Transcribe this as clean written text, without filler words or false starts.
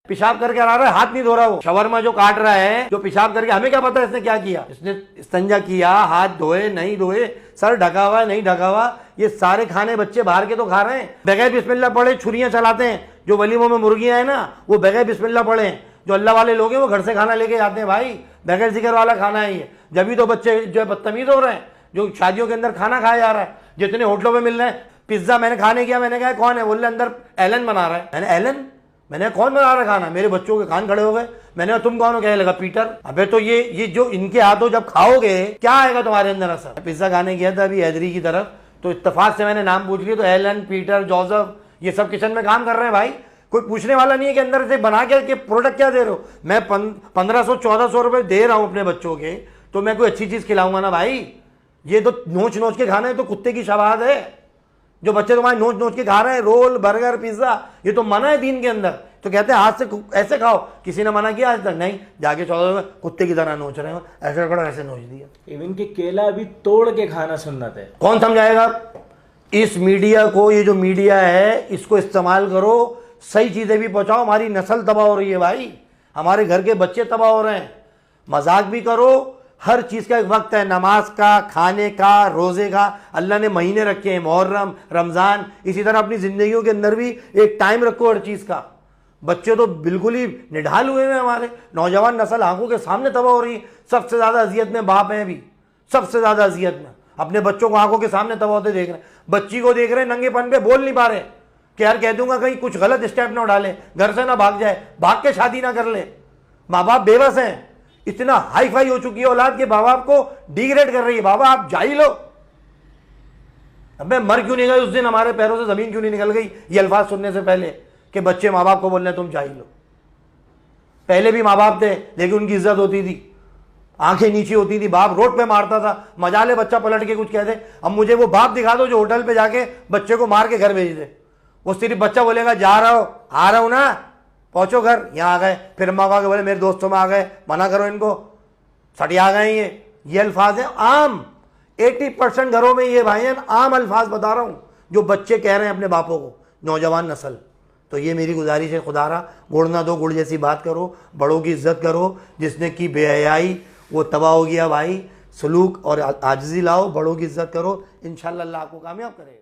पेशाब करके आ रहा है, हाथ नहीं धो रहा, वो शवरमा जो काट रहा है, जो पेशाब करके, हमें क्या पता है इसने क्या किया, इसने इस्तंजा किया, हाथ धोए नहीं धोए, सर ढका हुआ नहीं ढका हुआ, ये सारे खाने बच्चे बाहर के तो खा रहे हैं। बगैर बिस्मिल्लाह पढ़े छुरियां चलाते हैं, जो वलीमों में मुर्गियां है ना, वो बगैर बिस्मिल्लाह पढ़े हैं। जो अल्लाह वाले लोग हैं वो घर से खाना लेके जाते हैं, भाई बगैर जिक्र वाला खाना है ये। जब भी तो बच्चे जो है बदतमीज हो रहे हैं, जो शादियों के अंदर खाना खाया जा रहा है, जितने होटलों में मिल रहे हैं। पिज्जा मैंने खाने किया, मैंने कहा कौन है, बोले अंदर एलन बना रहा है। मैंने एलन, मैंने कौन बना रहा खाना, मेरे बच्चों के कान खड़े हो गए। मैंने तुम कौन हो, कहने लगा पीटर। अबे तो ये जो इनके हाथों जब खाओगे क्या आएगा तुम्हारे अंदर असर। पिज्जा खाने गया था अभी हैदरी की तरफ, तो इत्तेफाक से मैंने नाम पूछ लिया, तो एलन, पीटर, जोसेफ, ये सब किचन में काम कर रहे हैं। भाई कोई पूछने वाला नहीं है कि अंदर से बना के प्रोडक्ट क्या दे रहे हो। मैं 1500-1400 रुपए दे रहा हूं अपने बच्चों के, तो मैं कोई अच्छी चीज खिलाऊंगा ना भाई। ये तो नोच नोच के खाना है, तो कुत्ते की शवाद है। जो बच्चे तुम्हारे नोच नोच के खा रहे हैं रोल, बर्गर, पिज्जा, ये तो मना है दीन के अंदर। तो कहते हैं हाथ से ऐसे खाओ, किसी ने मना किया आज तक? नहीं, जाके 14 में कुत्ते की तरह नोच रहे हो, ऐसे करो, ऐसे नोच दिया। इवन के केला भी तोड़ के खाना सुन्नत है। कौन समझाएगा इस मीडिया को? ये जो मीडिया है इसको इस्तेमाल करो, सही चीजें भी पहुंचाओ। हमारी नस्ल तबाह हो रही है भाई, हमारे घर के बच्चे तबाह हो रहे हैं। मजाक भी करो, हर चीज का एक वक्त है, नमाज का, खाने का, रोजे का। अल्लाह ने महीने रखे हैं, मुहर्रम, रमजान। इसी तरह अपनी जिंदगियों के अंदर भी एक टाइम रखो हर चीज का। बच्चे तो बिल्कुल ही निढाल हुए हैं, हमारे नौजवान नस्ल आंखों के सामने तबाह हो रही है। सबसे ज्यादा अजियत में बाप है, अभी सबसे ज्यादा अजियत में अपने बच्चों को आंखों के सामने तबाह होते देख रहे हैं। बच्ची को देख रहे हैं नंगेपन पे, बोल नहीं पा रहे कि यार कह दूंगा कहीं कुछ गलत स्टेप ना उठा ले, घर से ना भाग जाए, भाग के शादी ना कर ले। माँ बाप बेबस हैं, इतना हाई फाई हो चुकी है औलाद के माँ बाप को डिग्रेड कर रही है। बाबा आप जाहिल हो। अबे मर क्यों नहीं गए उस दिन, हमारे पैरों से जमीन क्यों नहीं निकल गई ये अल्फाज सुनने से पहले कि बच्चे माँ बाप को बोल रहे तुम जाहिल हो। पहले भी माँ बाप थे लेकिन उनकी इज्जत होती थी, आंखें नीचे होती थी, बाप रोड पे मारता था, मजाले बच्चा पलट के कुछ कहते। अब मुझे वो बाप दिखा दो जो होटल पे जाके बच्चे को मार के घर भेज दे। वो सिर्फ बच्चा बोलेगा जा रहा हो, आ रहा हूं ना, पहुंचो घर, यहाँ आ गए, फिर अम्मा को बोले मेरे दोस्तों में आ गए, मना करो इनको, सटिया आ गए। ये अल्फाज है आम, 80% घरों में ये भाई आम अल्फाज बता रहा हूं जो बच्चे कह रहे हैं अपने बापों को, नौजवान नस्ल। तो ये मेरी गुजारिश है, खुदारा गुड़ ना दो गुड़ जैसी बात करो, बड़ों की इज्जत करो। जिसने की बेहयाई वो तबाह हो गया भाई। सलूक और आजिज़ी लाओ, बड़ों की इज्जत करो, इंशाअल्लाह अल्लाह आपको कामयाब करेगा।